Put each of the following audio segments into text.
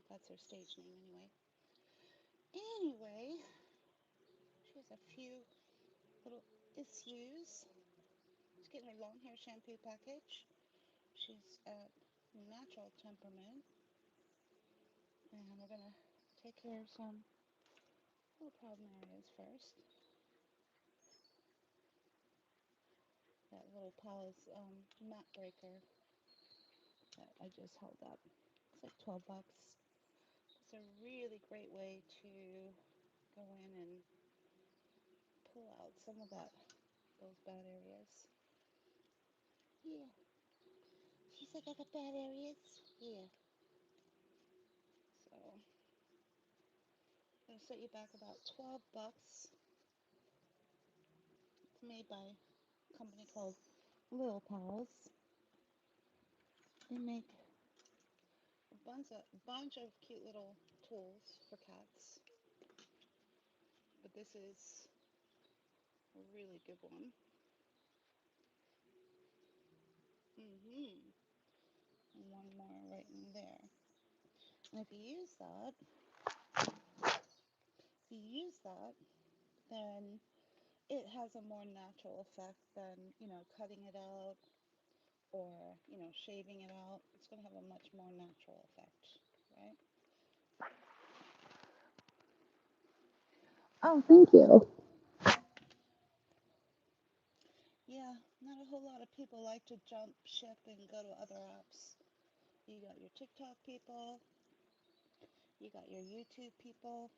That's her stage name anyway. Anyway, she has a few little issues. She's getting her long hair shampoo package. She's at natural temperament. And we're going to take care of some little problem areas first. That little Paula's mat breaker that I just held up. It's like 12 bucks. It's a really great way to go in and pull out some of those bad areas. Yeah. She's like, I got bad areas. Yeah. So, I'm going to set you back about 12 bucks. It's made by a company called Little Pals. They make a bunch of cute little tools for cats. But this is a really good one. And one more right in there. And if you use that, then it has a more natural effect than, cutting it out or, shaving it out. It's going to have a much more natural effect, right? Oh, thank you. Yeah, not a whole lot of people like to jump ship and go to other apps. You got your TikTok people, you got your YouTube people,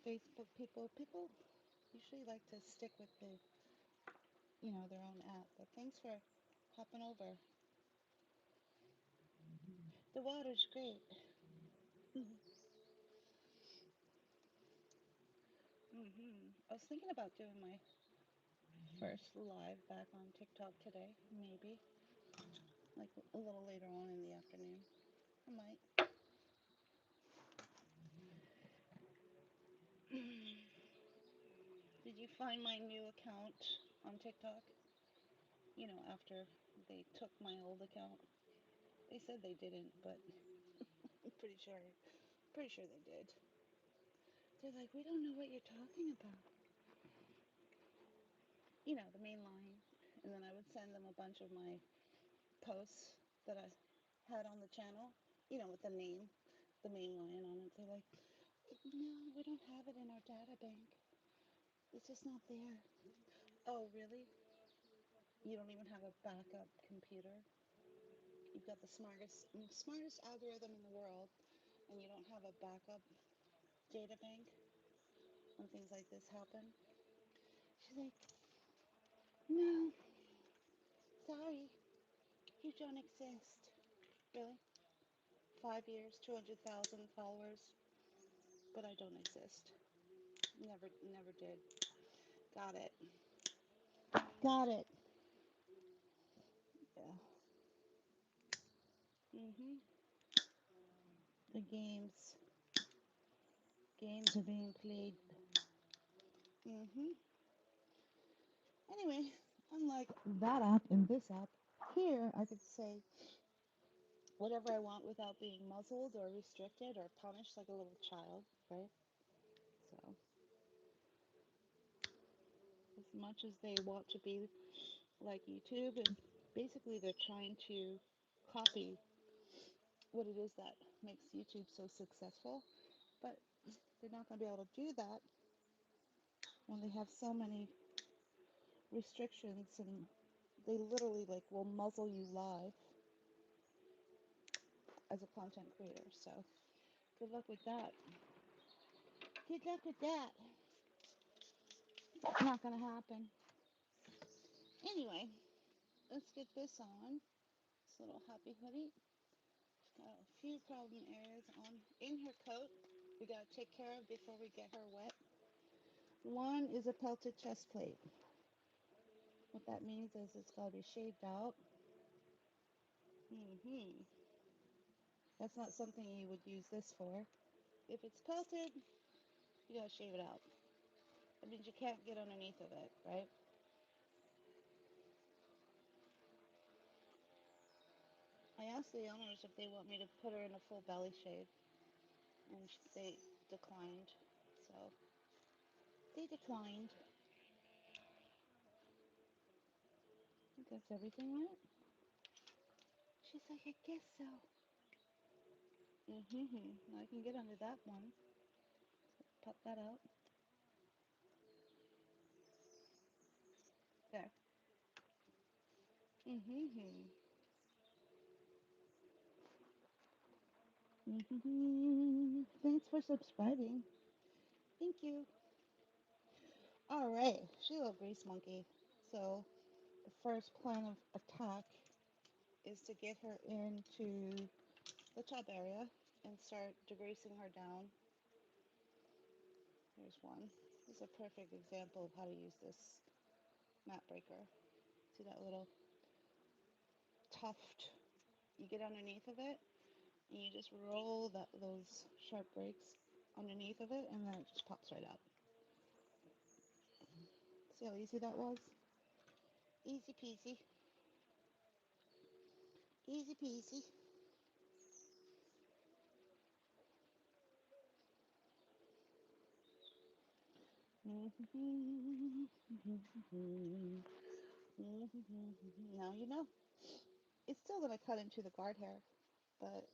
Facebook people. People usually like to stick with their own app. But thanks for hopping over. The water's great. I was thinking about doing my first live back on TikTok today, maybe, like a little later on in the afternoon. I might. Did you find my new account on TikTok? After they took my old account. They said they didn't, but I'm pretty sure they did. They're like, we don't know what you're talking about. The main line. And then I would send them a bunch of my posts that I had on the channel, with the main line on it. They're like, no, we don't have it in our data bank. It's just not there. Oh, really? You don't even have a backup computer? You've got the smartest algorithm in the world, and you don't have a backup data bank when things like this happen? She's like, no, sorry, you don't exist. Really? 5 years, 200,000 followers, but I don't exist. Never did. Got it. Got it. Yeah. Mhm. The games are being played. Mhm. Anyway, unlike that app and this app, here I could say whatever I want without being muzzled or restricted or punished like a little child, right? So, as much as they want to be like YouTube, and basically they're trying to copy what it is that makes YouTube so successful, but they're not going to be able to do that when they have so many restrictions, and they literally like will muzzle you live as a content creator. So, good luck with that. Good luck with that. It's not going to happen. Anyway, let's get this on. This little happy hoodie. She's got a few problem areas on in her coat we gotta take care of before we get her wet. One is a pelted chest plate. What that means is it's gotta be shaved out. hmm That's not something you would use this for. If it's pelted, you gotta shave it out. That means you can't get underneath of it, right? I asked the owners if they want me to put her in a full belly shave, and they declined. So they declined. I think that's everything, right? She's like, I guess so. I can get under that one. Pop that out. There. Mm-hmm. Thanks for subscribing. Thank you. All right, she's a little grease monkey. So the first plan of attack is to get her into the top area and start degreasing her down. Here's one. This is a perfect example of how to use this mat breaker. See that little tuft? You get underneath of it and you just roll those sharp breaks underneath of it, and then it just pops right out. See how easy that was? Easy peasy. Easy peasy. Now you know. It's still going to cut into the guard hair, but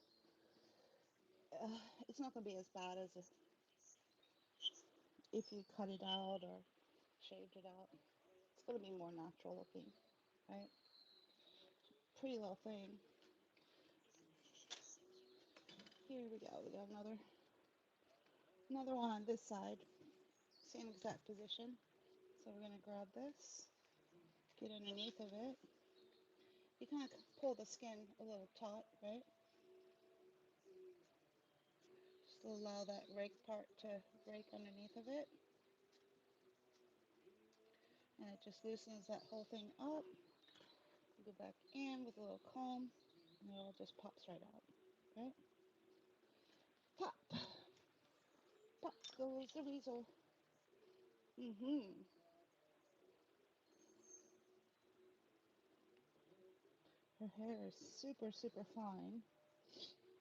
it's not going to be as bad as if you cut it out or shaved it out. It's going to be more natural looking, right? Pretty little thing. Here we go. We got another one on this side. Same exact position. So we're going to grab this, get underneath of it. You kind of pull the skin a little taut, right? Just allow that rake part to rake underneath of it. And it just loosens that whole thing up. You go back in with a little comb, and it all just pops right out, right? Pop! Pop goes the weasel. Her hair is super, super fine.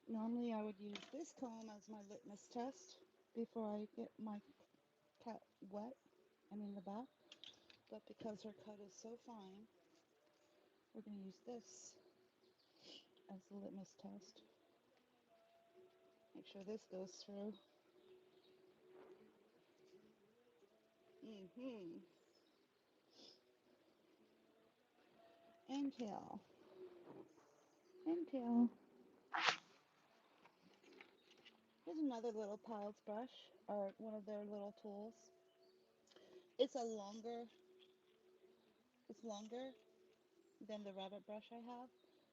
Normally I would use this comb as my litmus test before I get my cat wet and in the back. But because her cut is so fine, we're going to use this as the litmus test. Make sure this goes through. And tail. And tail. Here's another little Piles brush, or one of their little tools. It's longer than the rabbit brush I have,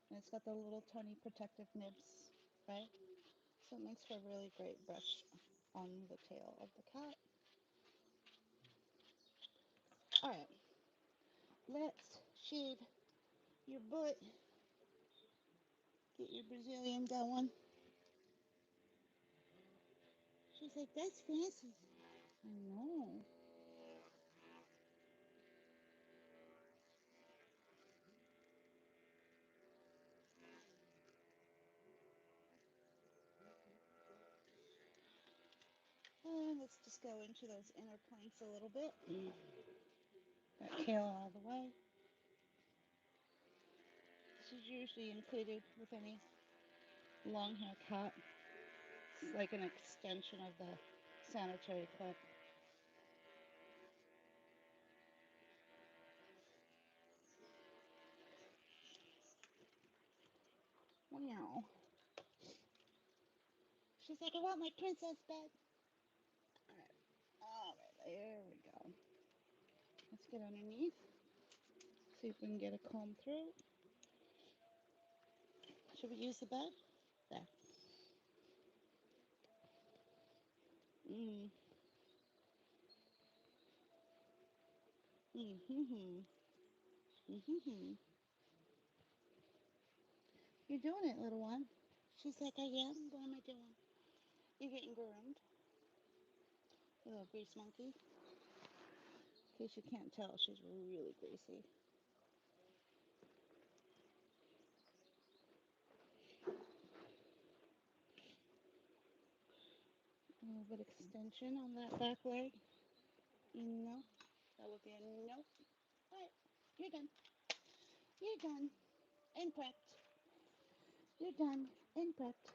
and it's got the little tiny protective nibs, right? So it makes for a really great brush on the tail of the cat. Alright, let's shave your butt. Get your Brazilian going. She's like, that's fancy. I know. And let's just go into those inner planks a little bit. That tail out of the way. This is usually included with any long hair cat. It's like an extension of the sanitary clip. Wow. She's like, I want my princess bed. Alright, there we go. Let's get underneath. See if we can get a comb through. Should we use the bed? There. Mm. Mm-hmm. Mm-hmm. You're doing it, little one. She's like, I am. What am I doing? You're getting groomed. You little grease monkey. In case you can't tell, she's really greasy. little bit extension on that back leg. No, that would be a no. All right, you're done. You're done and prepped. You're done and prepped.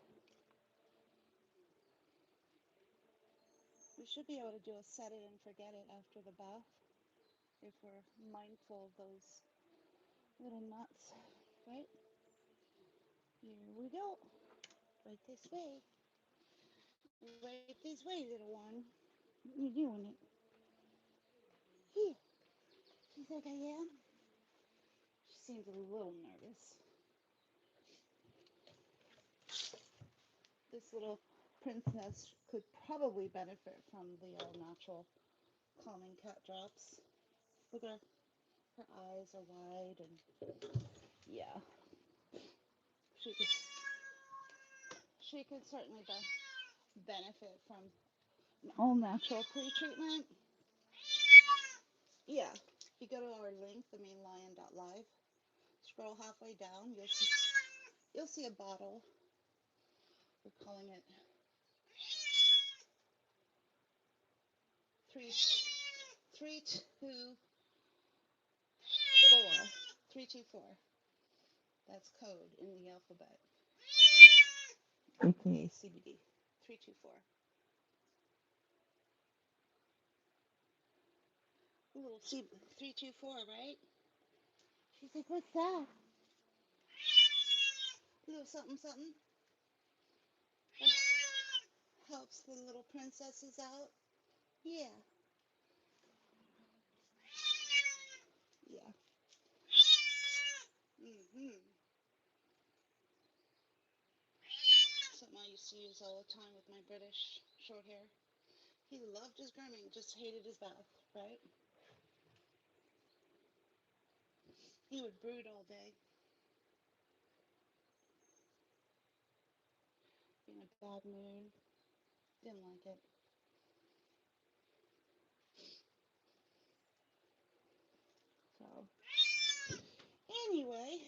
We should be able to do a set it and forget it after the bath if we're mindful of those little knots, right? Here we go. Right this way. Right this way, little one. You're doing it. Here. She's like, I am. She seems a little nervous. This little princess could probably benefit from the all-natural calming cat drops. Look at her. Her eyes are wide and yeah, she could certainly benefit from an all-natural pre-treatment. Yeah, if you go to our link, themainlion.live, scroll halfway down, you'll see a bottle. We're calling it 324. 324. That's code in the alphabet. AKA CBD. 324. A little 324, right? She's like, what's that? A little something something that helps the little princesses out. Yeah. Yeah. Mm-hmm. Something I used to use all the time with my British short hair. He loved his grooming, just hated his bath, right? He would brood all day, be in a bad mood, didn't like it. So, anyway,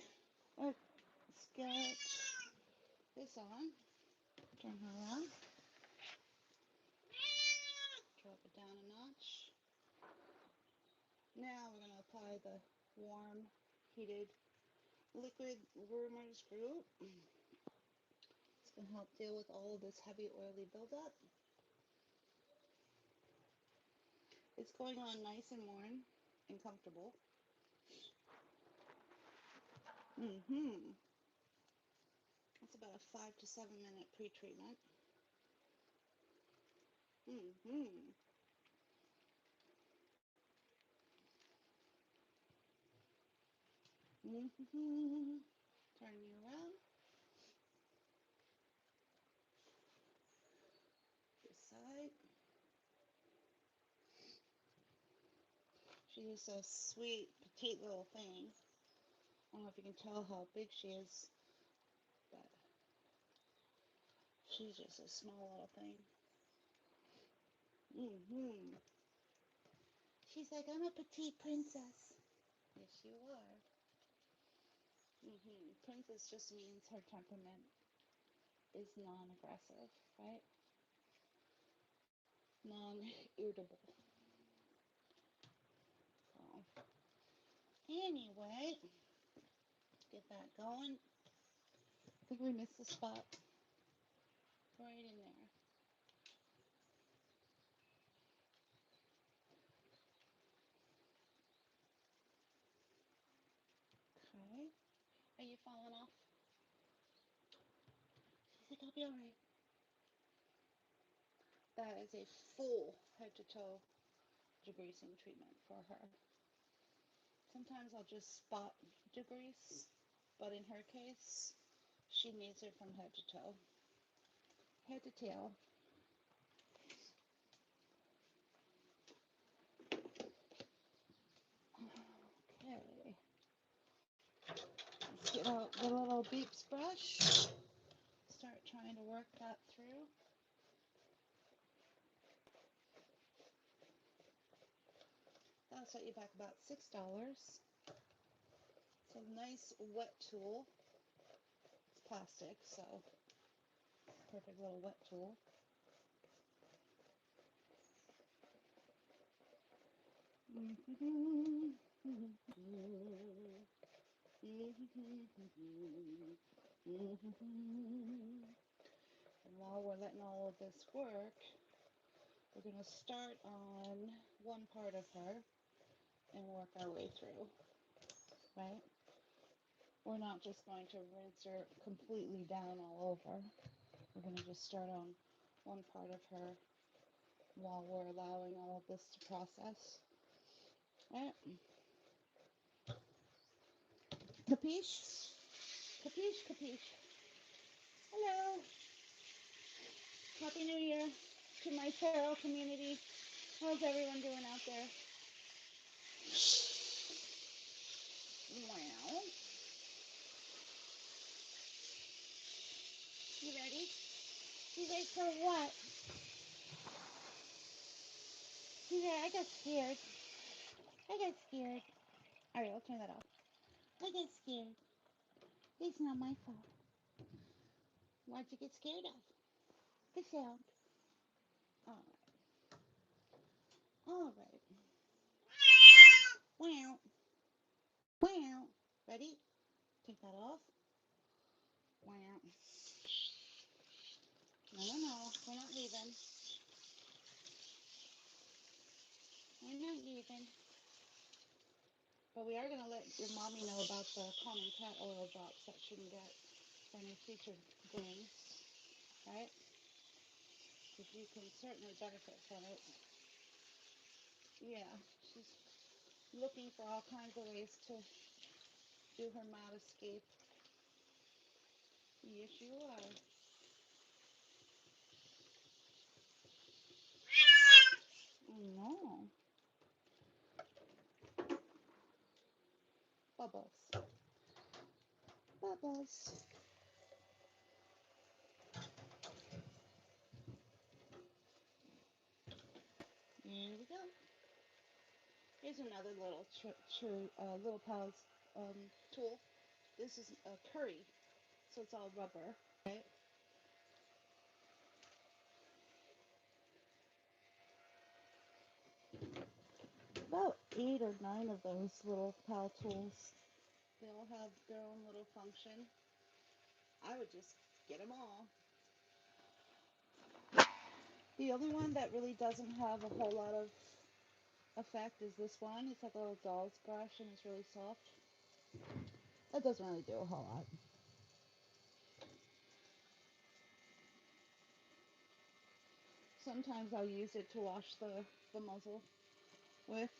let's get this on. Turn her around. Drop it down a notch. Now we're going to apply the warm, heated liquid groomers group. It's going to help deal with all of this heavy oily buildup. It's going on nice and warm and comfortable. Mm-hmm. It's about a 5 to 7 minute pre-treatment. Mm-hmm. Mm-hmm. Turn you around. This side. She's a sweet, petite little thing. I don't know if you can tell how big she is, but she's just a small little thing. Mm-hmm. She's like, I'm a petite princess. Yes, you are. Mm-hmm. Princess just means her temperament is non-aggressive, right? Non-irritable. So, anyway, get that going. I think we missed a spot right in there. Okay. Are you falling off? She's like, I'll be alright. That is a full head to toe degreasing treatment for her. Sometimes I'll just spot degrease, but in her case, she needs it from head to toe. Head to tail. Okay. Let's get out the little beeps brush. Start trying to work that through. That'll set you back about $6. It's a nice wet tool. It's plastic, so perfect little wet tool. And while we're letting all of this work, we're going to start on one part of her and work our way through, right? We're not just going to rinse her completely down all over. We're going to just start on one part of her while we're allowing all of this to process. Right? Capiche? Capiche, capiche. Hello. Happy New Year to my feral community. How's everyone doing out there? Well, you ready? You ready for what? I got scared. I got scared. Alright, I'll turn that off. I got scared. It's not my fault. What'd you get scared of? The sound. Alright. Alright. Wow. Wow. Ready? Take that off. Wow. No. We're not leaving. We're not leaving. But we are going to let your mommy know about the common cat oil drops that she can get for any future grooms. Right? Because you can certainly benefit from it. Yeah. She's looking for all kinds of ways to do her mat escape. Yes, you are. No. Bubbles. Bubbles. Here we go. Here's another little little pals tool. This is a curry, so it's all rubber, right? About 8 or 9 of those little pal tools. They all have their own little function. I would just get them all. The only one that really doesn't have a whole lot of effect is this one. It's like a little doll's brush and it's really soft. That doesn't really do a whole lot. Sometimes I'll use it to wash the muzzle with.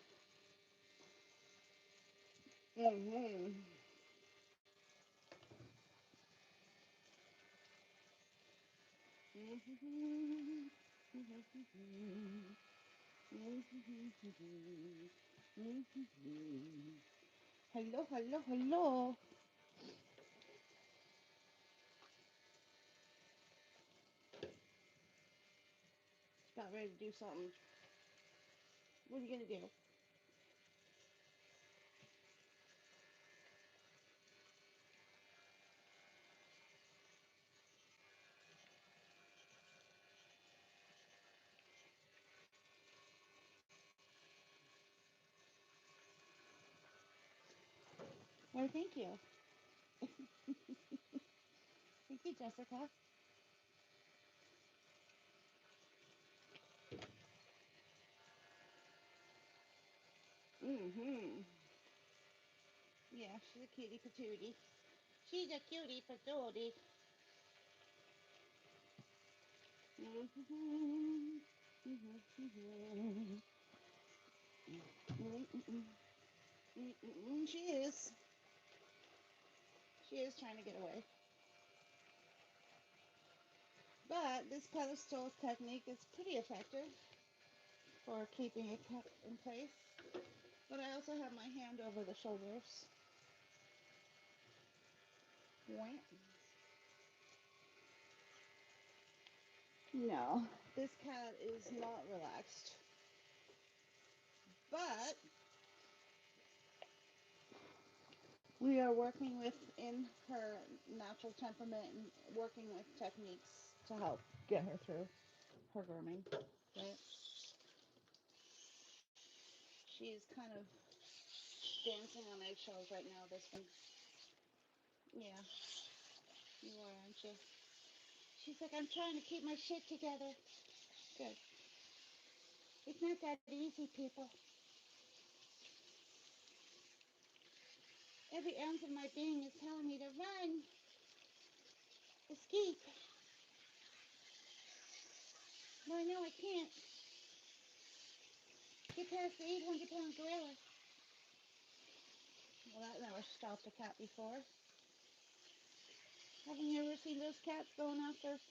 Mm-hmm. Hello, hello, hello. Got ready to do something. What are you gonna do? Why, thank you. Thank you, Jessica. Mm-hmm. Yeah, she's a cutie patootie. She's a cutie patootie. Mm-hmm. Mm-hmm. Mm-hmm. Mm-hmm. She is. She is trying to get away. But this pedestal technique is pretty effective for keeping it in place. But I also have my hand over the shoulders. No, this cat is not relaxed. But we are working within her natural temperament and working with techniques to help get her through her grooming. Right? She is kind of dancing on eggshells right now, this one. Yeah, you are, aren't you? She's like, I'm trying to keep my shit together. Good. It's not that easy, people. Every ounce of my being is telling me to run, escape. No, I know I can't. Get past the 800-pound gorilla. Well, that never stopped a cat before. Haven't you ever seen those cats going after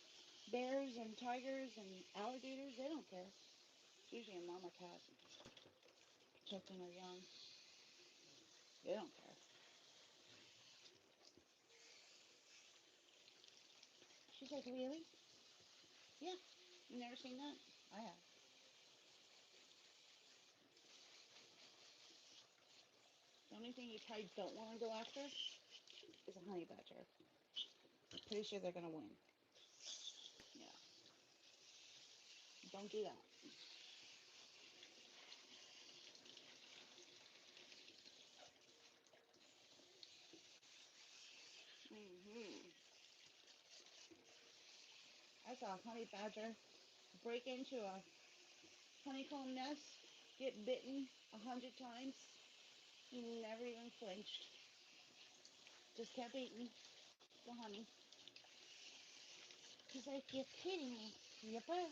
bears and tigers and alligators? They don't care. It's usually a mama cat protecting her young. They don't care. She's like, really? Yeah. You never seen that? I have. The only thing you probably don't want to go after is a honey badger. I'm pretty sure they're going to win. Yeah. Don't do that. Mm-hmm. I saw a honey badger break into a honeycomb nest, get bitten 100 times. He never even flinched. Just kept eating the honey. He's like, you're kidding me. Yipper.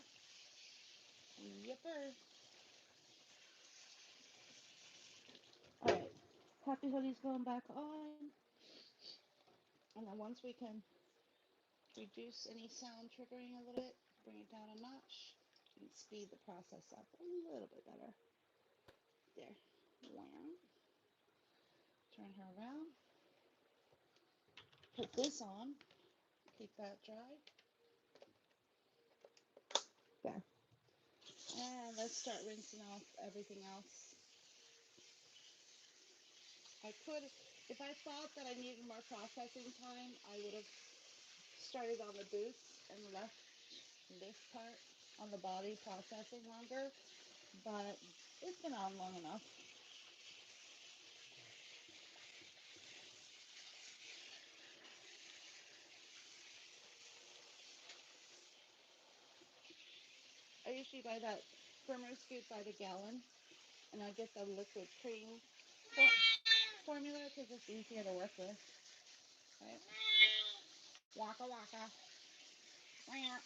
Yipper. Alright. Happy Hoodie's going back on. And then once we can reduce any sound triggering a little bit, bring it down a notch, and speed the process up a little bit better. There. Wow. Turn her around. Put this on. Keep that dry. There. And let's start rinsing off everything else. I could, if I thought that I needed more processing time, I would have started on the boots and left this part on the body processing longer, but it's been on long enough. I usually buy that firmer scoop by the gallon, and I get the liquid cream formula because it's easier to work with. Right? Waka waka. Wah. Wah.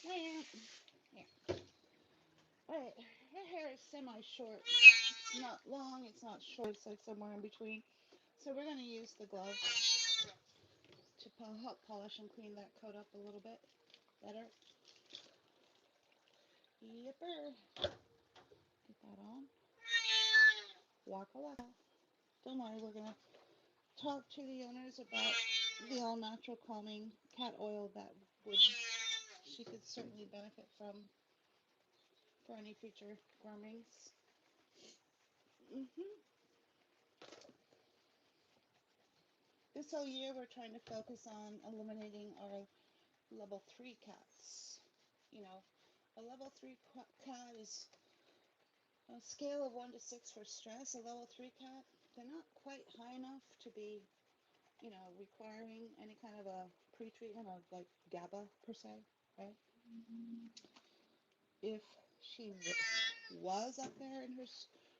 Yeah. Alright, her hair is semi-short. It's not long, it's not short, it's like somewhere in between. So we're going to use the glove to help polish and clean that coat up a little bit better. Yipper. Get that on. Waka waka. Don't worry, we're going to talk to the owners about the all-natural calming cat oil that she could certainly benefit from for any future groomings. This whole year we're trying to focus on eliminating our level 3 cats. You know, a level 3 cat is a scale of 1 to 6 for stress. A level 3 cat, they're not quite high enough to be, you know, requiring any kind of a pre-treatment of like GABA per se, right? If she was up there in her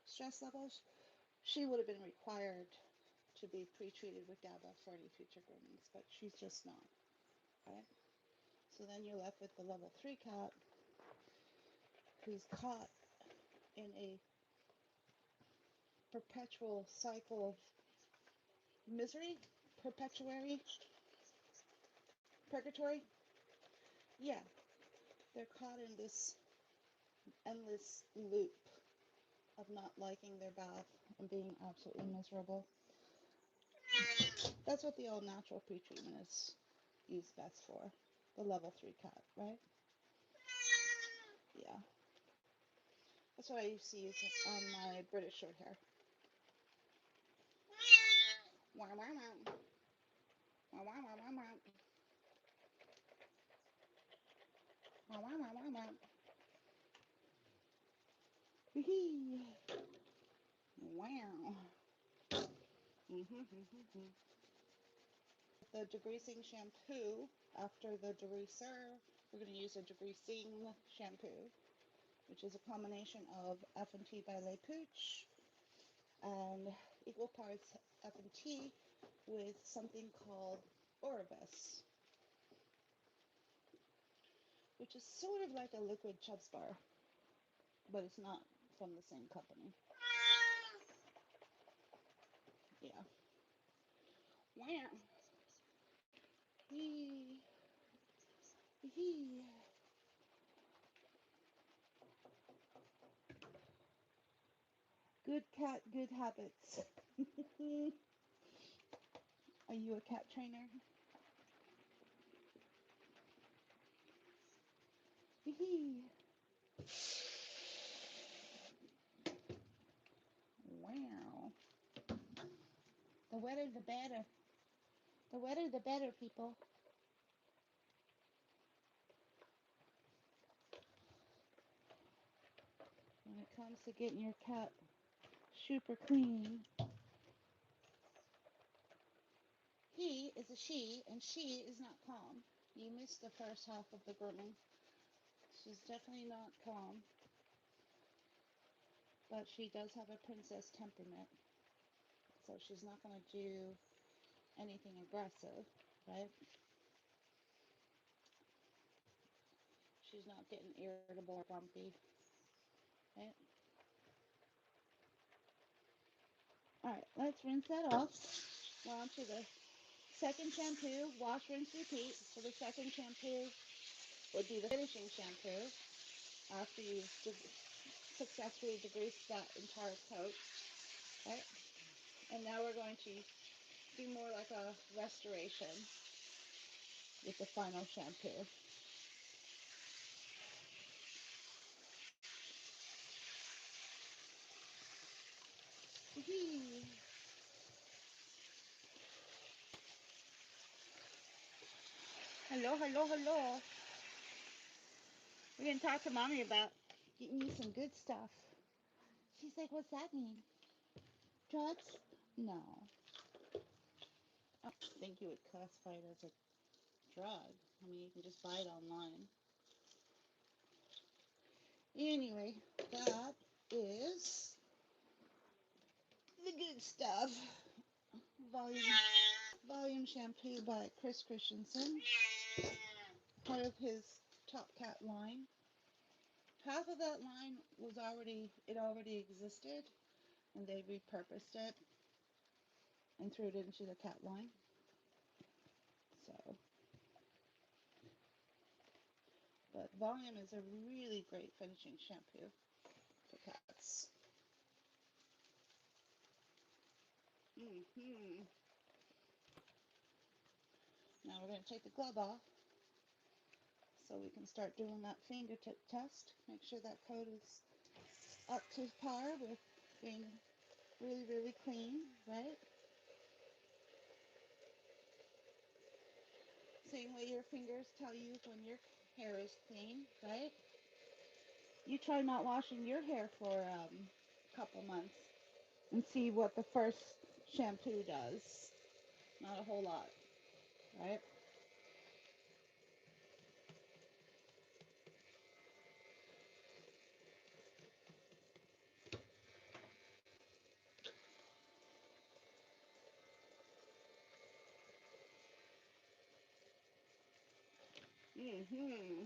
stress levels, she would have been required to be pre-treated with GABA for any future groomings, but she's just not, right? So then you're left with the level 3 cat who's caught in a perpetual cycle of misery, purgatory. Yeah, they're caught in this endless loop of not liking their bath and being absolutely miserable. That's what the all natural pre-treatment is used best for. The level 3 cat, right? Yeah. That's what I used to use on my British short hair. Wow, wow, wow. Wow, wow, wow, wow, wow. Wow, wow, wow, wow, wow. Hee. Wow. The degreasing shampoo, after the degreaser, we're going to use a degreasing shampoo, which is a combination of F&T by Le Pooch and equal parts F&T with something called Oribus, which is sort of like a liquid Chubb's bar, but it's not from the same company. Yeah. Wow. Hee. Hee. Good cat, good habits. Are you a cat trainer? Hee. Wow. The wetter the better. The wetter the better, people. When it comes to getting your cat super clean. He is a she, and she is not calm. You missed the first half of the grooming. She's definitely not calm, but she does have a princess temperament, so she's not going to do anything aggressive, right? She's not getting irritable or grumpy, right? Alright, let's rinse that off. We're on to the second shampoo, wash, rinse, repeat. So the second shampoo would be the finishing shampoo after you've successfully degreased that entire coat, right? And now we're going to do more like a restoration with the final shampoo. Hello, hello, hello. We're going to talk to Mommy about getting you some good stuff. She's like, what's that mean? Drugs? No. I don't think you would classify it as a drug. I mean, you can just buy it online. Anyway, that is the good stuff. Volume shampoo by Chris Christensen. Part of his Top Cat line. Half of that line was already existed, and they repurposed it and threw it into the cat line. So, but Volume is a really great finishing shampoo for cats. Now we're going to take the glove off so we can start doing that fingertip test. Make sure that coat is up to par with being really, really clean, right? Same way your fingers tell you when your hair is clean, right? You try not washing your hair for a couple months and see what the first shampoo does. Not a whole lot, right? Mm-hmm.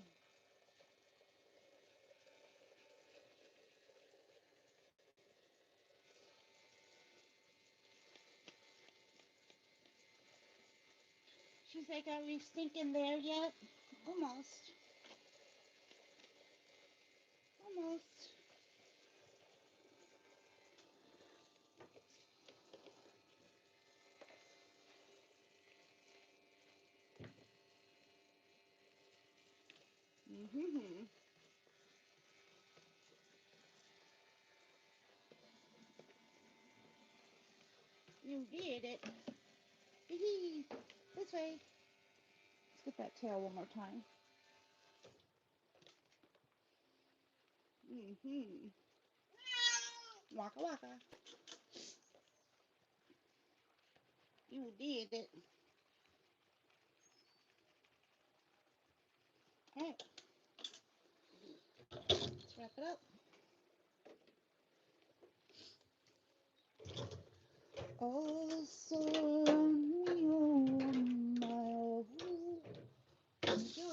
She's like, are we stinking there yet? Almost. Almost. Mm-hmm. You did it. This way. Let's get that tail one more time. Mm-hmm. Waka waka. You did it. All right, let's wrap it up. Oh, so mio, my yo,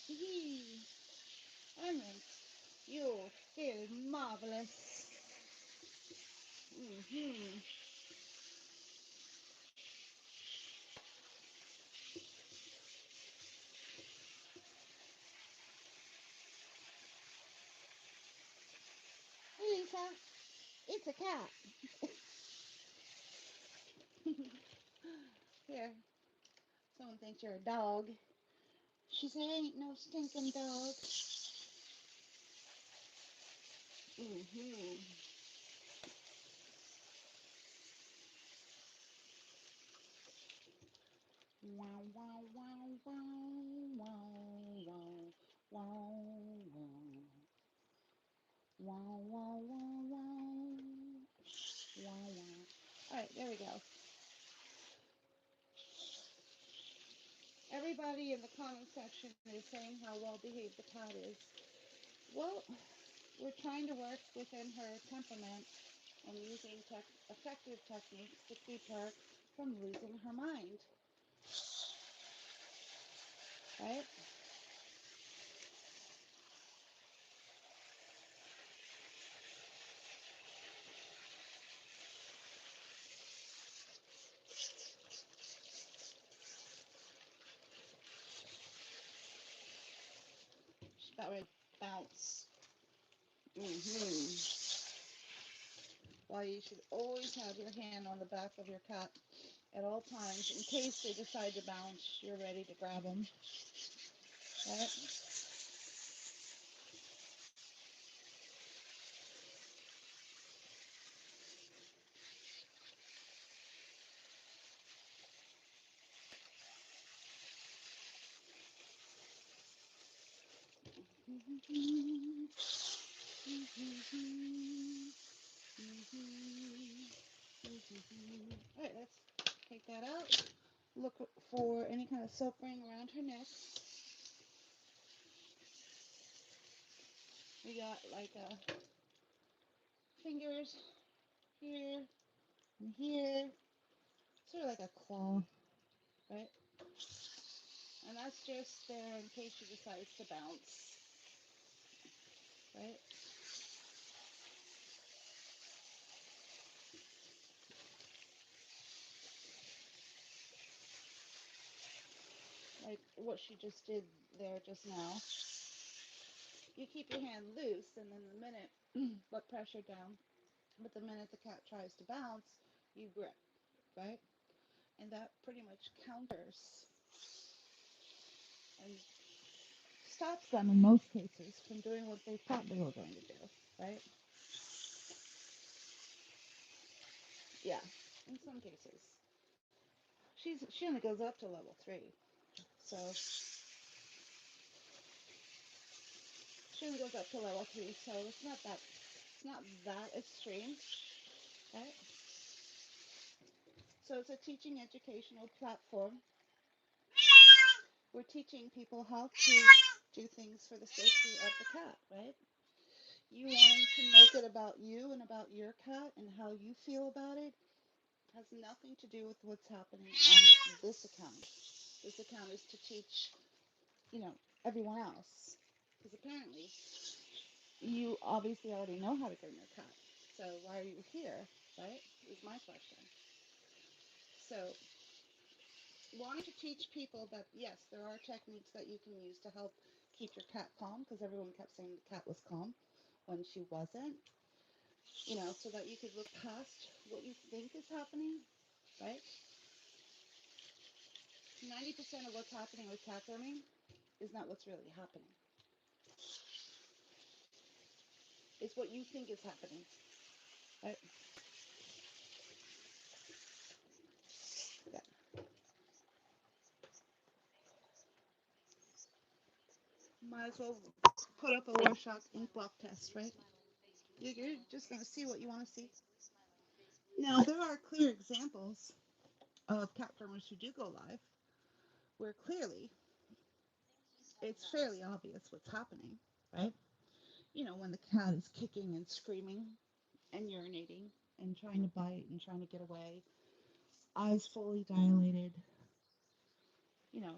hee, Emmett, you feel marvelous. Mm-hmm. Hey, Lisa, it's a cat. Here, someone thinks you're a dog. She said, ain't no stinking dog. Mm-hmm. Wow, wow, wow, wow, wow, wow, wow, wow. Wow, wow, wow, wow. Wow, wow. All right, there we go. Everybody in the comment section is saying how well behaved the cat is. Well, we're trying to work within her temperament and using effective techniques to keep her from losing her mind, right? She's about ready to bounce. Mm-hmm. Well, you should always have your hand on the back of your cat at all times in case they decide to bounce. You're ready to grab them, right? Mm-hmm. Mm-hmm. Mm-hmm. All right, let's take that out. Look for any kind of silk ring around her neck. We got like fingers here and here, sort of like a claw, right? And that's just there in case she decides to bounce, right? Like what she just did there just now. You keep your hand loose, and then the minute, let pressure down, but the minute the cat tries to bounce, you grip, right? And that pretty much counters and stops them in most cases from doing what they thought they were going to do, right? Yeah, in some cases. She only goes up to level 3, so she only goes up to level 3, so it's not that extreme, right? So it's a teaching educational platform. We're teaching people how to do things for the safety of the cat, right? You wanting to make it about you and about your cat and how you feel about it has nothing to do with what's happening on this account. This account is to teach, everyone else. Because apparently you obviously already know how to groom your cat. So why are you here, right? Is my question. So wanting to teach people that, yes, there are techniques that you can use to help keep your cat calm, because everyone kept saying the cat was calm when she wasn't, so that you could look past what you think is happening, right? 90% of what's happening with cat grooming is not what's really happening. It's what you think is happening, right? Yeah. Might as well put up a Rorschach ink blot test, right? You're just going to see what you want to see. Now, there are clear examples of cat groomers who do go live where clearly it's fairly obvious what's happening, right? When the cat is kicking and screaming and urinating and trying to bite and trying to get away, eyes fully dilated, you know,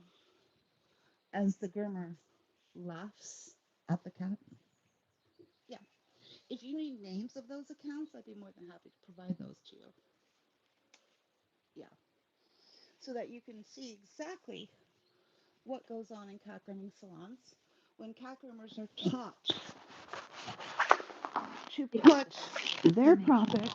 as the groomer laughs at the cat. Yeah. If you need names of those accounts, I'd be more than happy to provide those to you. Yeah. So that you can see exactly what goes on in cat grooming salons when cat groomers are taught to put their profit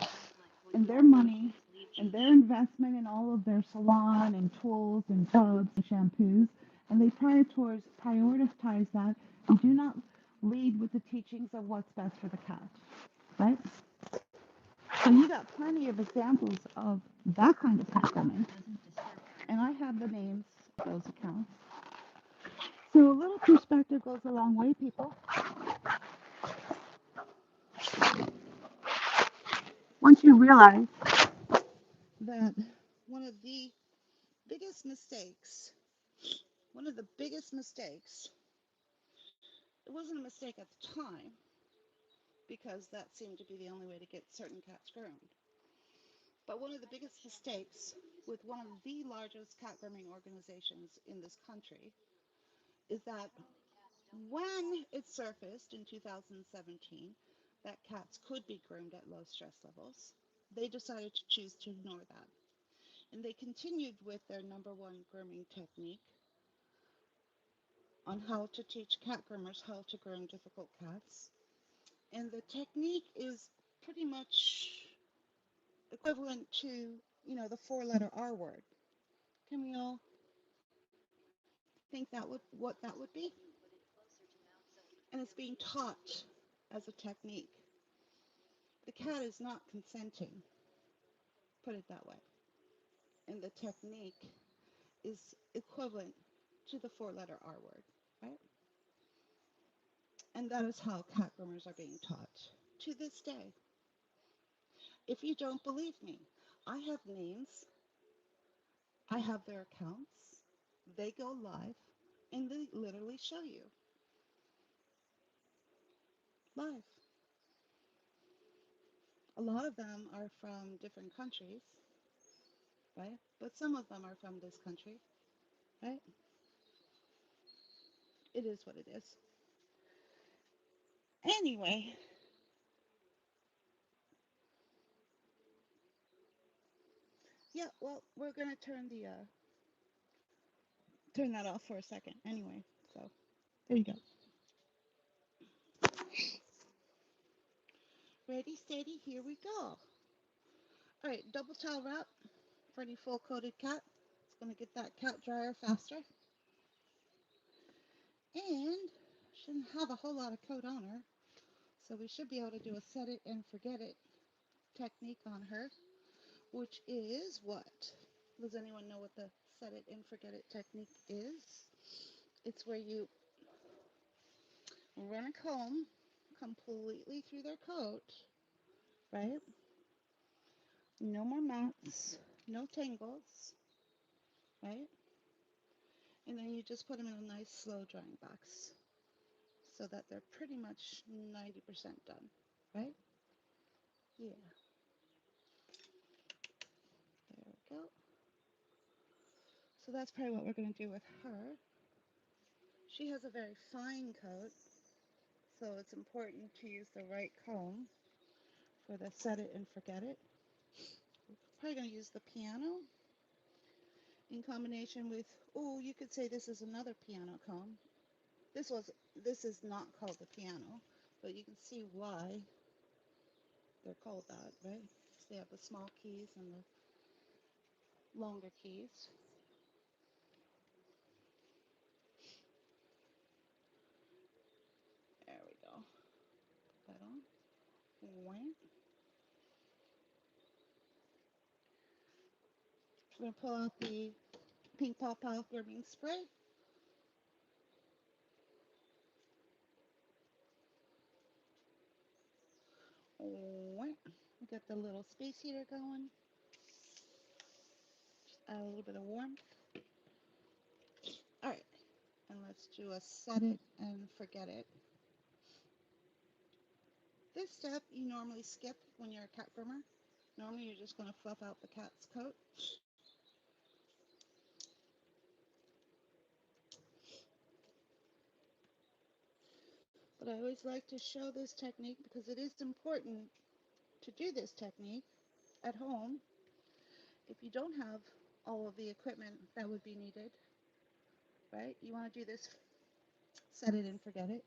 and their money and their investment in all of their salon and tools and tubs and shampoos, and they prioritize that and do not lead with the teachings of what's best for the cat, right? So you got plenty of examples of that kind of cat grooming, and I have the names of those accounts. So a little perspective goes a long way, people. Once you realize that one of the biggest mistakes, it wasn't a mistake at the time because that seemed to be the only way to get certain cats groomed. But one of the biggest mistakes with one of the largest cat grooming organizations in this country is that when it surfaced in 2017 that cats could be groomed at low stress levels, they decided to choose to ignore that. And they continued with their number one grooming technique on how to teach cat groomers how to groom difficult cats. And the technique is pretty much equivalent to, the four-letter R word. Can we all think what that would be? And it's being taught as a technique. The cat is not consenting, put it that way. And the technique is equivalent to the four-letter R word, right? And that is how cat groomers are being taught to this day. If you don't believe me, I have names, I have their accounts, they go live, and they literally show you live. A lot of them are from different countries, right? But some of them are from this country, right? It is what it is. Anyway, yeah, well, we're going to turn that off for a second anyway. So, there you go. Ready, steady, here we go. All right, double towel wrap for any full coated cat. It's going to get that cat drier faster. And shouldn't have a whole lot of coat on her. So we should be able to do a set it and forget it technique on her, which is what? Does anyone know what the set it and forget it technique is? It's where you run a comb completely through their coat, right? No more mats, no tangles, right? And then you just put them in a nice slow drying box so that they're pretty much 90% done, right? Yeah, there we go. So that's probably what we're going to do with her. She has a very fine coat, so it's important to use the right comb for the set it and forget it. We're probably going to use the piano in combination with, oh, you could say this is another piano comb. This is not called the piano, but you can see why they're called that, right? They have the small keys and the longer keys. There we go. Put that on. Wham. We're going to pull out the Pink Paw Paw grooming spray. We got the little space heater going. Add a little bit of warmth. All right, and let's do a set it and forget it. This step you normally skip when you're a cat groomer. Normally you're just going to fluff out the cat's coat. But I always like to show this technique because it is important to do this technique at home if you don't have all of the equipment that would be needed, right? You want to do this, set it and forget it.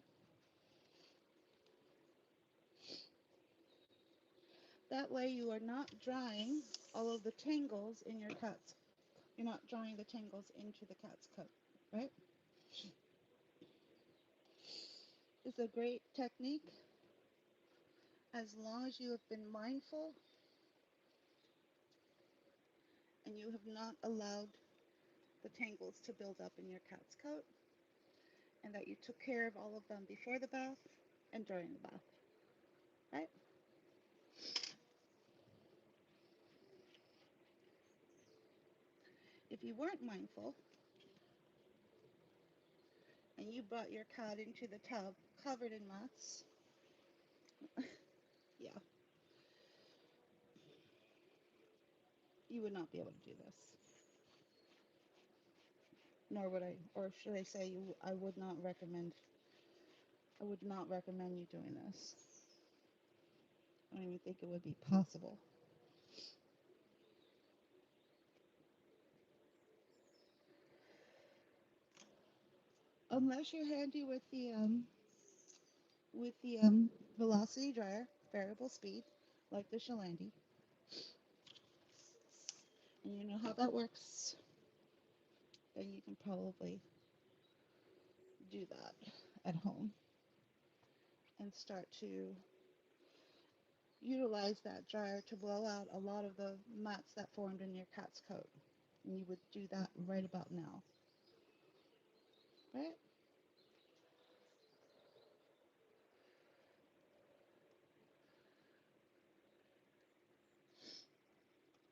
That way you are not drawing all of the tangles in your cat's, you're not drawing the tangles into the cat's coat, right? It's a great technique as long as you have been mindful and you have not allowed the tangles to build up in your cat's coat, and that you took care of all of them before the bath and during the bath, right? If you weren't mindful and you brought your cat into the tub covered in mats, yeah, you would not be able to do this. Nor would I, or should I say, I would not recommend. I would not recommend you doing this. I don't even think it would be possible. Unless you're handy with the velocity dryer, variable speed, like the Shampooing, and you know how that works, then you can probably do that at home and start to utilize that dryer to blow out a lot of the mats that formed in your cat's coat. And you would do that right about now, right?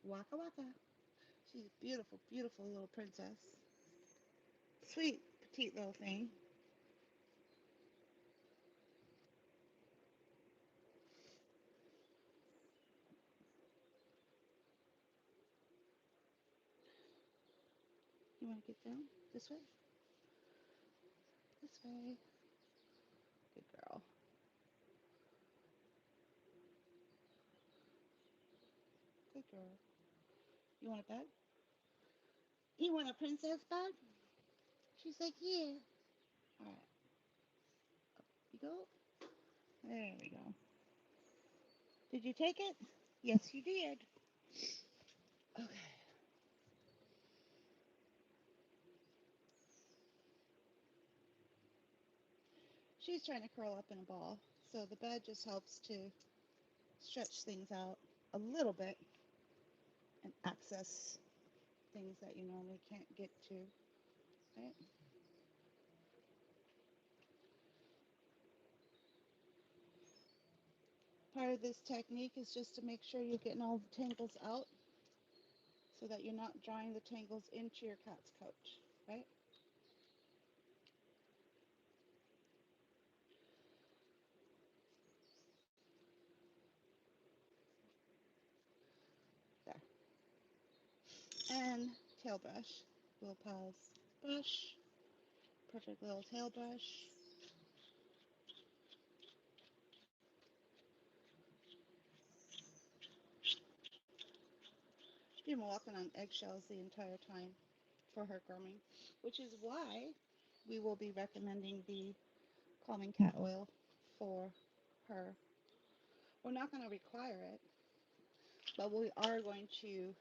Waka waka. She's a beautiful, beautiful little princess. Sweet, petite little thing. You want to get down? This way? This way. Good girl. Good girl. You want a bed? You want a princess bed? She's like, yeah. All right. Up you go. There we go. Did you take it? Yes, you did. Okay. She's trying to curl up in a ball, so the bed just helps to stretch things out a little bit and access things that you normally can't get to, right? Part of this technique is just to make sure you're getting all the tangles out so that you're not drawing the tangles into your cat's coat, right? There. And tail brush. Will Pal's brush. Perfect little tail brush. She's been walking on eggshells the entire time for her grooming, which is why we will be recommending the calming cat oil for her. We're not going to require it, but we are going to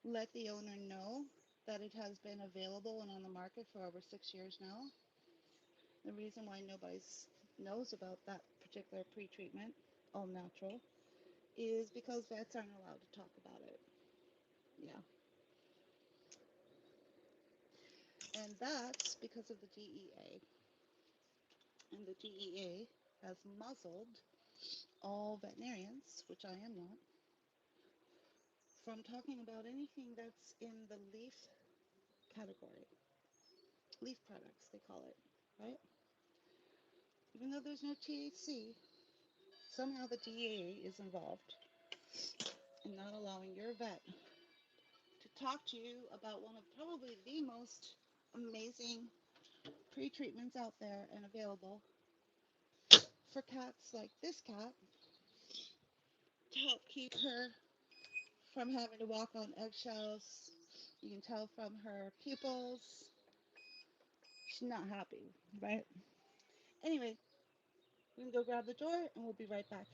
let the owner know that it has been available and on the market for over 6 years now. The reason why nobody knows about that particular pre-treatment, all natural, is because vets aren't allowed to talk about it. Yeah. And that's because of the DEA. And the DEA has muzzled all veterinarians, which I am not, from talking about anything that's in the leaf category. Leaf products, they call it, right? Even though there's no THC, somehow the DEA is involved in not allowing your vet to talk to you about one of probably the most amazing pre-treatments out there and available for cats like this cat to help keep her from having to walk on eggshells. You can tell from her pupils, she's not happy, right? Anyway, we can go grab the door and we'll be right back.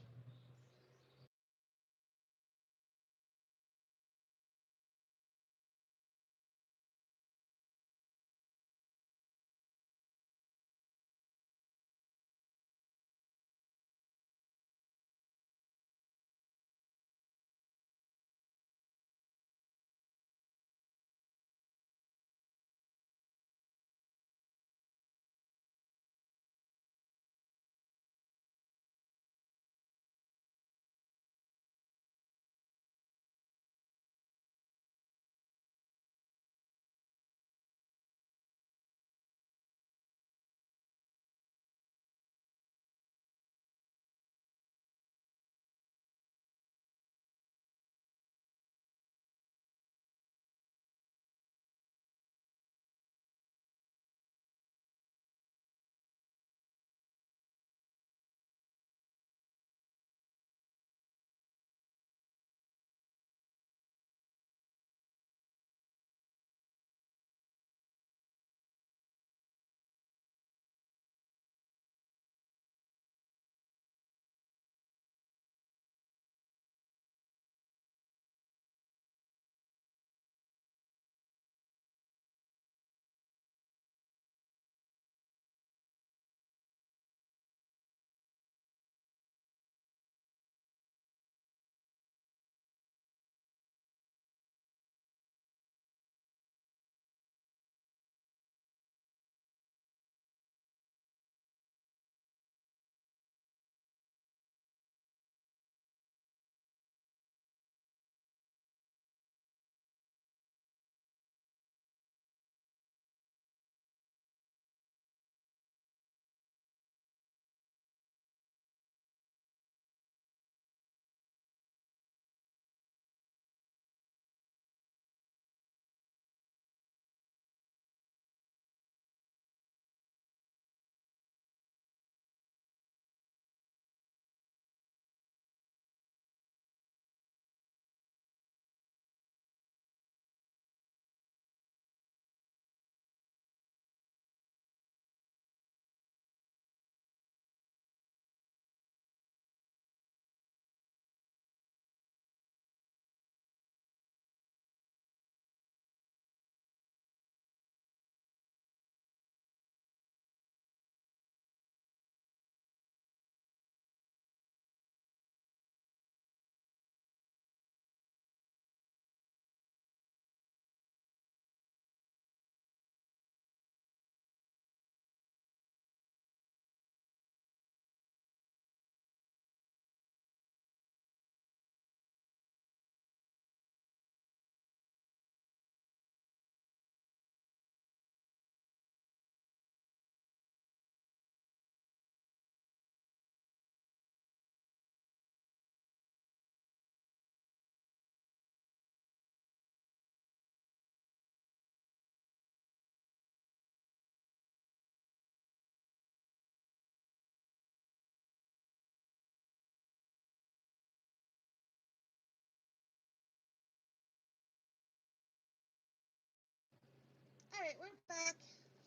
All right, we're back.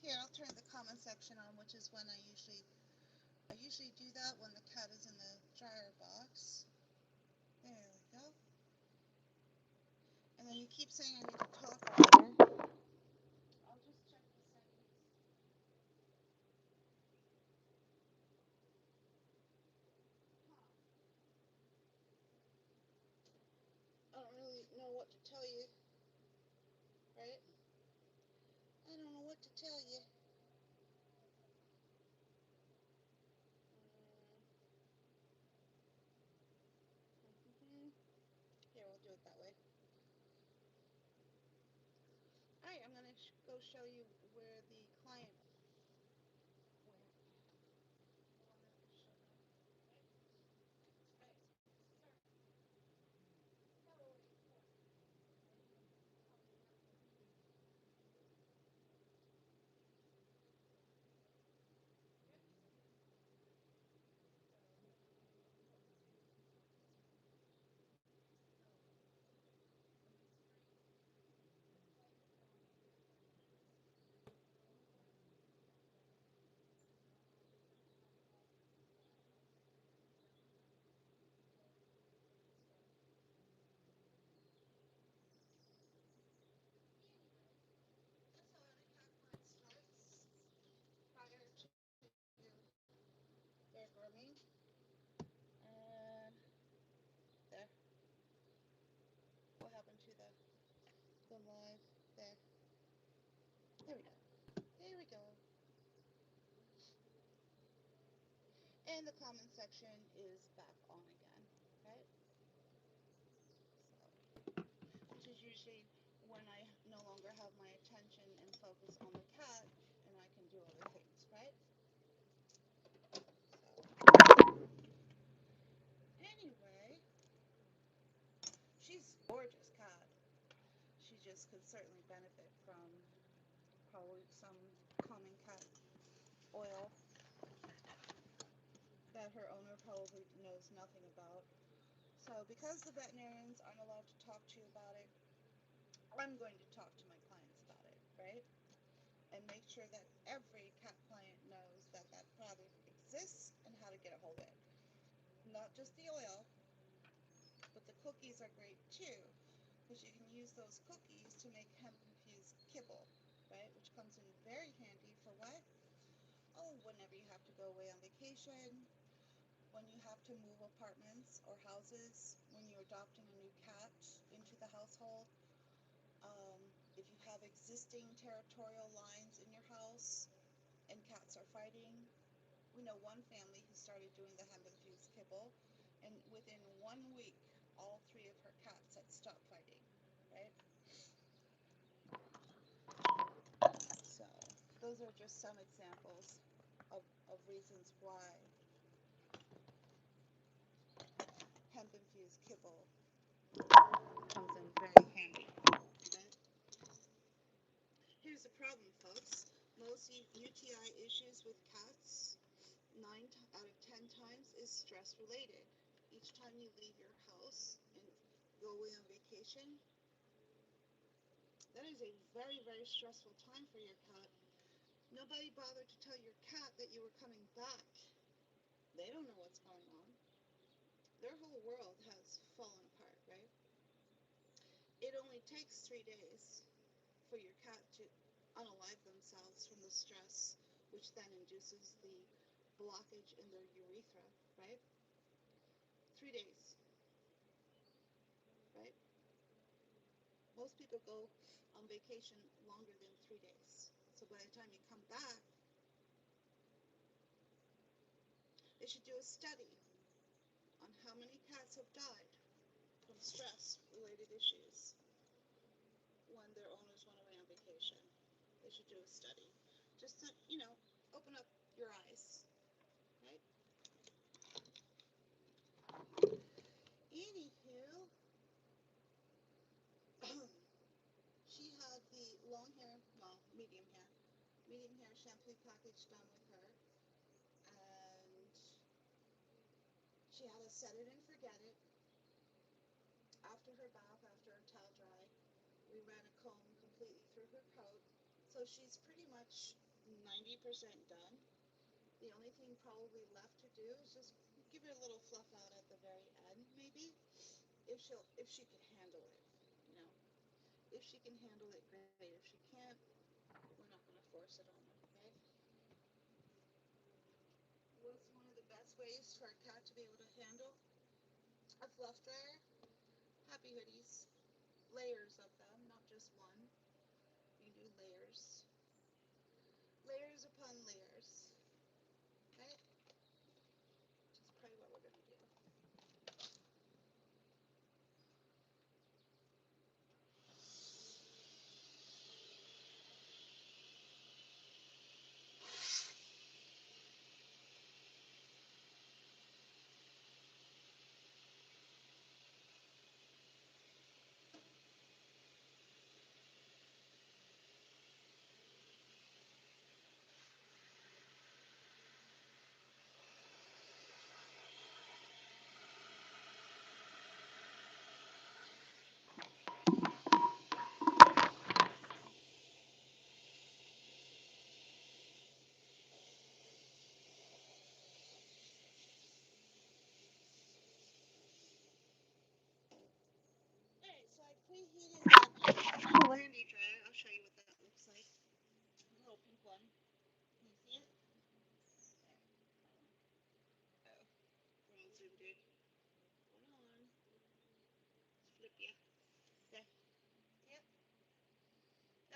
Here, I'll turn the comment section on, which is when I usually do that when the cat is in the dryer box. There we go. And then you keep saying I need to talk louder. I'll just check the settings. I don't really know what to tell you, right? I don't know what to tell you. do it that way. Alright, I'm going to go show you where the client went. The one that I just showed them. Right? Alright, start. Hello, lady. That's how any cat client starts prior to their grooming. And there. What happened to the live? There. There we go. There we go. And the comment section is back on again, right? So, which is usually when I no longer have my attention and focus on the cat and I can do other things, right? So, anyway, she's a gorgeous cat. She just could certainly benefit from probably some calming cat oil that her owner probably knows nothing about. So because the veterinarians aren't allowed to talk to you about it, I'm going to talk to my clients about it, right? And make sure that every cat client knows that that product exists and how to get a hold of it. Not just the oil, but the cookies are great too, because you can use those cookies to make hemp-infused kibble, right? Which comes in very handy for what? Oh, whenever you have to go away on vacation, when you have to move apartments or houses, when you're adopting a new cat into the household, um, if you have existing territorial lines in your house and cats are fighting. We know one family who started doing the hemp-infused kibble, and within 1 week, all three of her cats had stopped fighting, right? So those are just some examples of reasons why hemp-infused kibble comes in very handy. Right? Here's the problem, folks. Most UTI issues with cats, 9 out of 10 times, is stress related. Each time you leave your house and go away on vacation, that is a very, very stressful time for your cat. Nobody bothered to tell your cat that you were coming back. They don't know what's going on. Their whole world has fallen apart, right? It only takes 3 days for your cat to unalive themselves from the stress, which then induces the blockage in their urethra, right? 3 days, right? Most people go on vacation longer than 3 days. So by the time you come back, they should do a study on how many cats have died from stress-related issues when their owners went away on vacation. They should do a study. Just to, open up your eyes, right? Anywho, she had the long hair, well, medium hair shampoo package done with her, and she had to set it and forget it. After her bath, after her towel dry, we ran a comb completely through her coat. So she's pretty much 90% done. The only thing probably left to do is just give her a little fluff out at the very end, maybe, if she can handle it, you know. If she can handle it, great. If she can't, we're not going to force it on her, okay? What's one of the best ways for a cat to be able to handle a fluff dryer? Happy hoodies. Layers of them, not just one. You do layers. Layers upon layers. Right? Which is probably what we're going to do.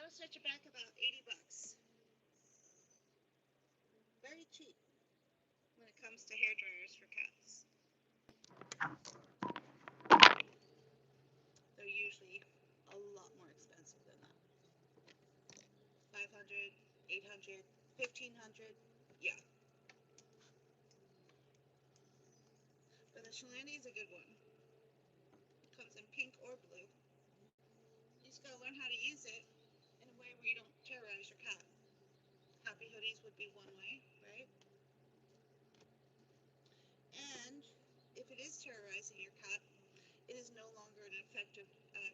That'll set you back about 80 bucks. Very cheap when it comes to hair dryers for cats. They're usually a lot more expensive than that. 500, 800, 1500, yeah. But the Shampooing is a good one. It comes in pink or blue. You just gotta learn how to use it in a way where you don't terrorize your cat. Happy hoodies would be one way, right? And if it is terrorizing your cat, it is no longer an effective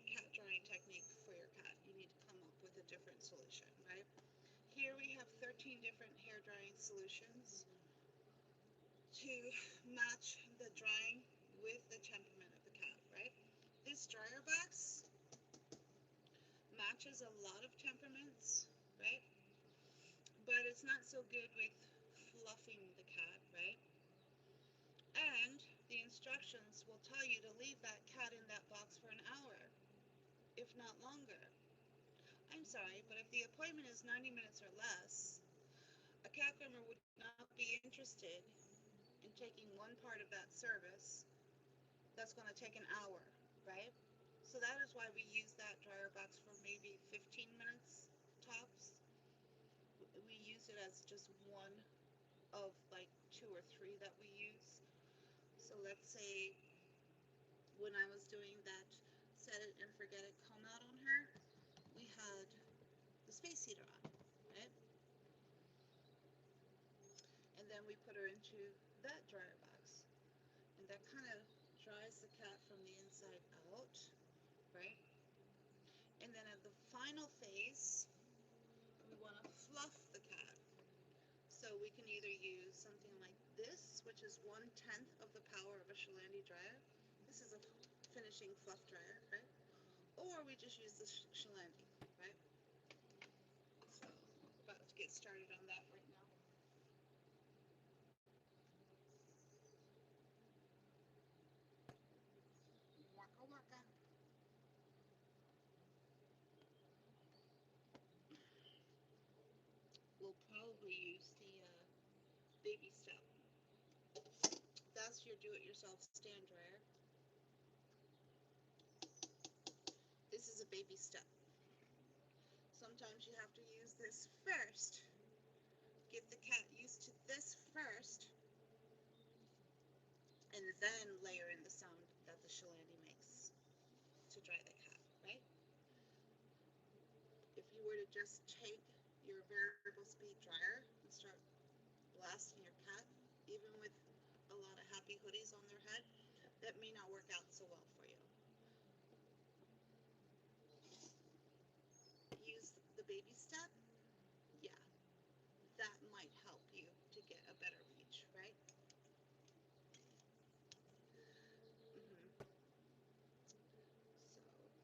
cat drying technique for your cat. You need to come up with a different solution, right? Here we have 13 different hair drying solutions to match the drying with the temperament of the cat, right? This dryer box matches a lot of temperaments, right? But it's not so good with fluffing the cat, right? And the instructions will tell you to leave that cat in that box for an hour, if not longer. I'm sorry, but if the appointment is 90 minutes or less, a cat groomer would not be interested in taking one part of that service that's going to take an hour, right? So that is why we use that dryer box for maybe 15 minutes tops. We use it as just one of like 2 or 3 that we use. So let's say when I was doing that set it and forget it comb out on her, we had the space heater on, right? And then we put her into that dryer box. And that kind of dries the cat from the inside out, right? And then at the final phase, we want to fluff the cat. So we can either use something like this, which is 1/10 of the power of a Shampooing dryer. This is a finishing fluff dryer, right? Or we just use the Shampooing, right? So we're about to get started on that right now. Waka waka. We'll probably use the baby step. That's your do-it-yourself stand dryer. This is a baby step. Sometimes you have to use this first. Get the cat used to this first, and then layer in the sound that the Shampooing makes to dry the cat, right? If you were to just take your variable speed dryer and start blasting your cat, even with a lot of happy hoodies on their head, that may not work out so well for you. Use the baby step, yeah, that might help you to get a better reach, right? Mm-hmm. So, anywho, do that.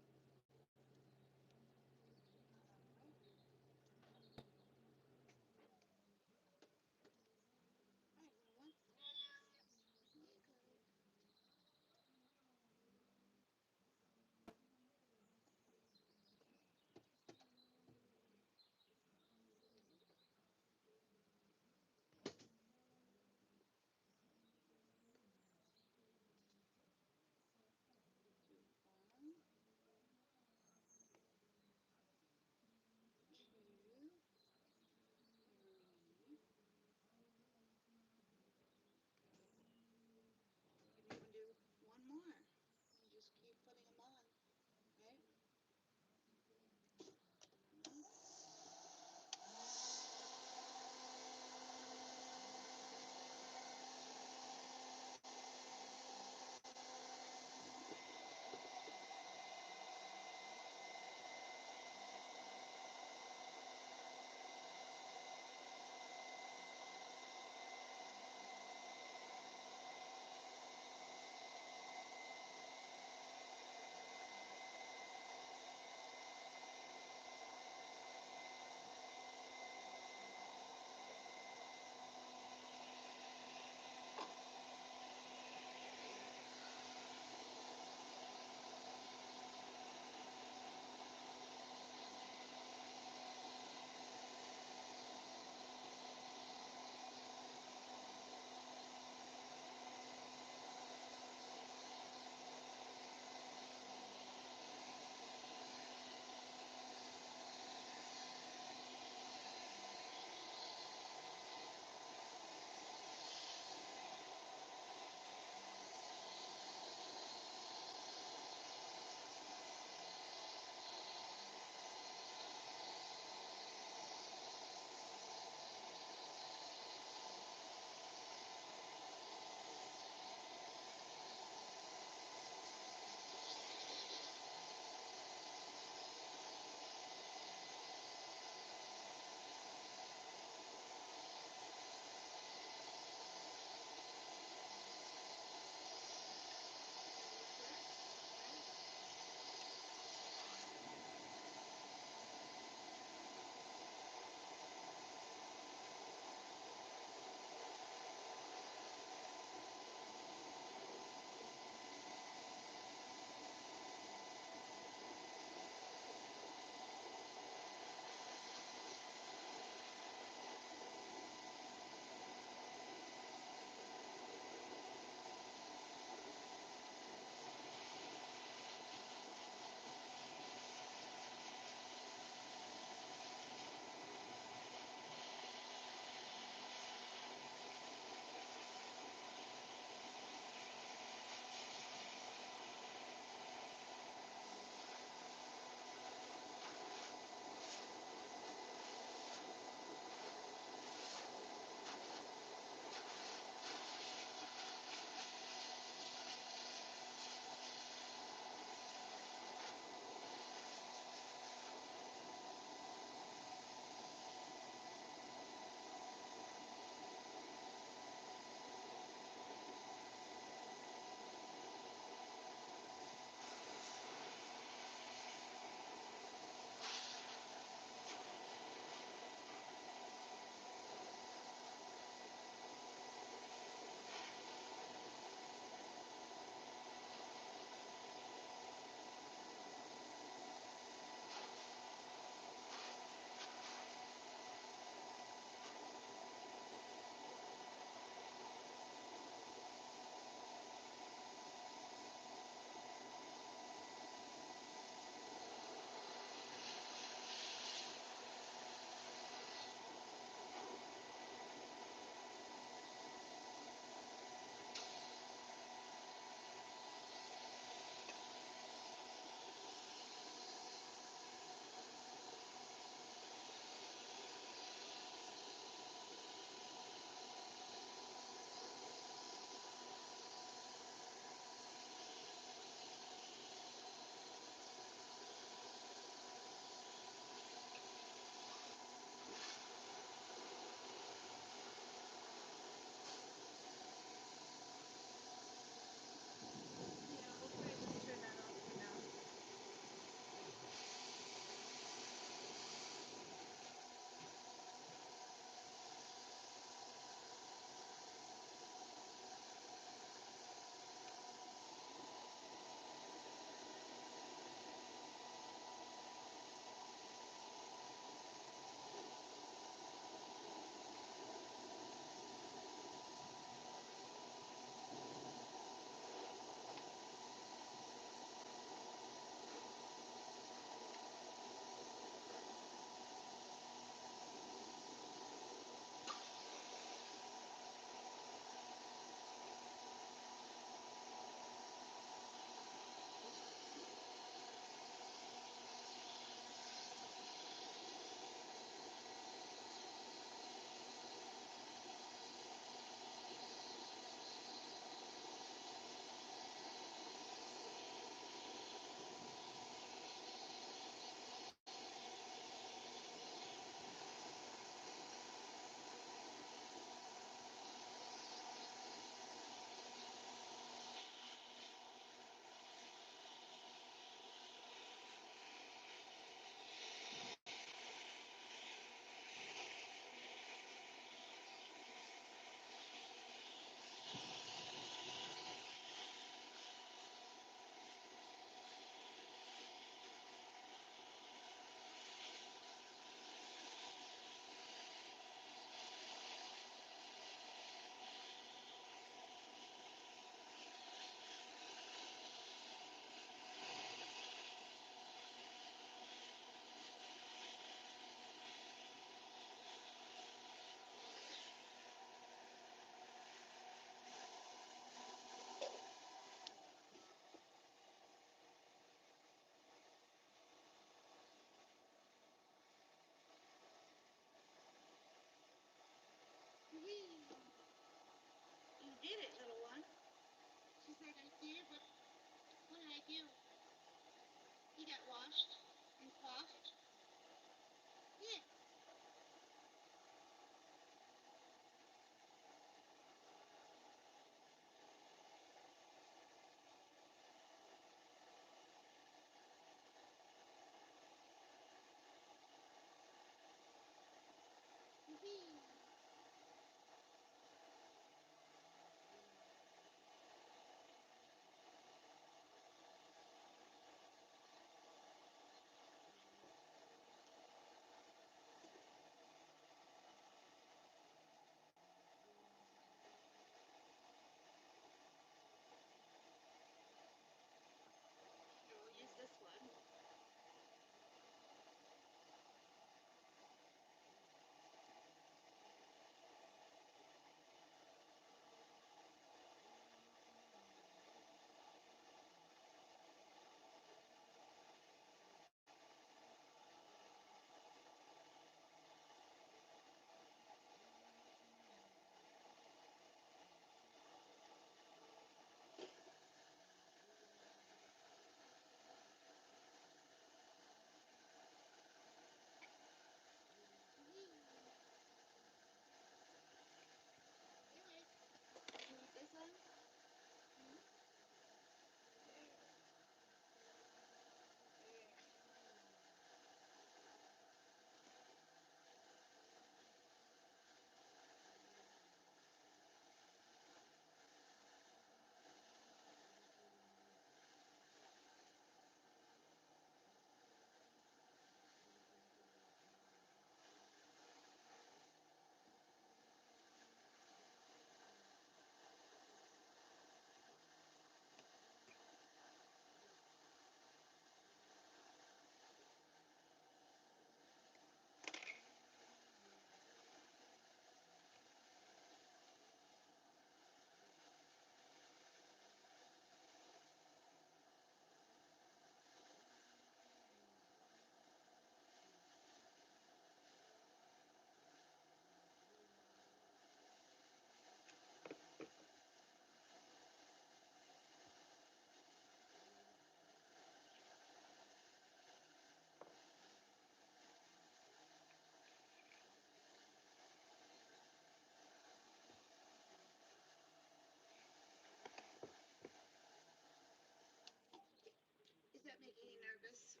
that making you nervous?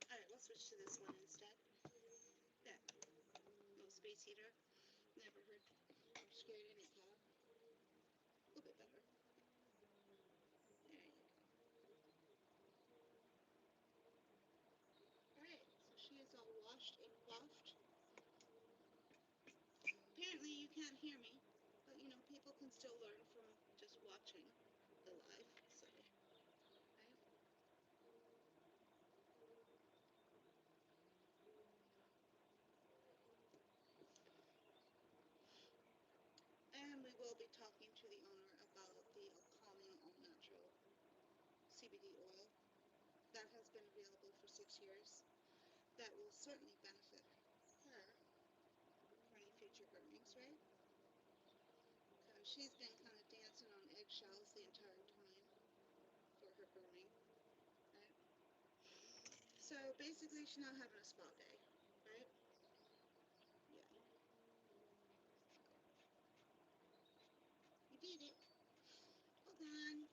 Alright, we'll switch to this one instead. That little space heater. Never hurt or scared any cat. A little bit better. There you go. Alright, so she is all washed and coiffed. Apparently you can't hear me, but you know, people can still learn from just watching the live, so, right? And we will be talking to the owner about the calming all natural CBD oil that has been available for 6 years. That will certainly benefit her for any future groomings, right? Because she's been kind of dancing on eggshells the entire time for her grooming, right? So basically, she's not having a spa day, right? Yeah, you did it. Hold on.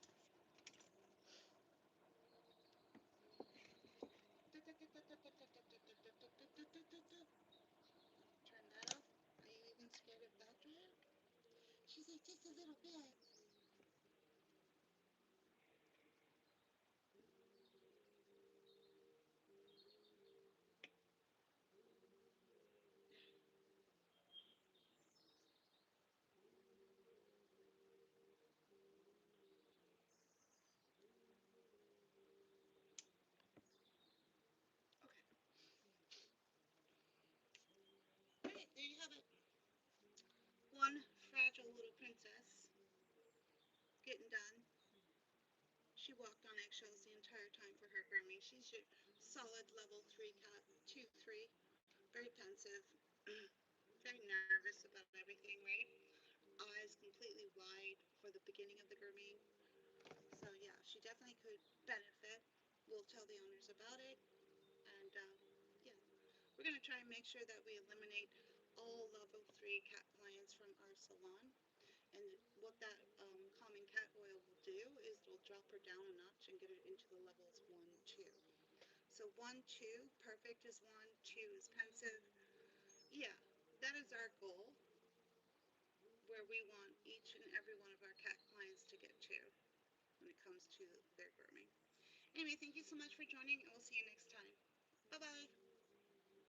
Turn that off. Are you even scared of that dryer? She's like, just a little bit. Okay. Alright, there you have it. One fragile little princess getting done. She walked on eggshells the entire time for her grooming. She's your solid level 3 cat, 2, 3. Very pensive, very nervous about everything, right? Eyes completely wide for the beginning of the grooming. So yeah, she definitely could benefit. We'll tell the owners about it, and yeah, we're gonna try and make sure that we eliminate all level 3 cat clients from our salon. And what that calming cat oil will do is it'll drop her down a notch and get her into the levels 1, 2. So 1, 2, perfect is 1, 2 is pensive. Yeah, that is our goal, where we want each and every one of our cat clients to get to when it comes to their grooming. Anyway, thank you so much for joining, and we'll see you next time. Bye-bye.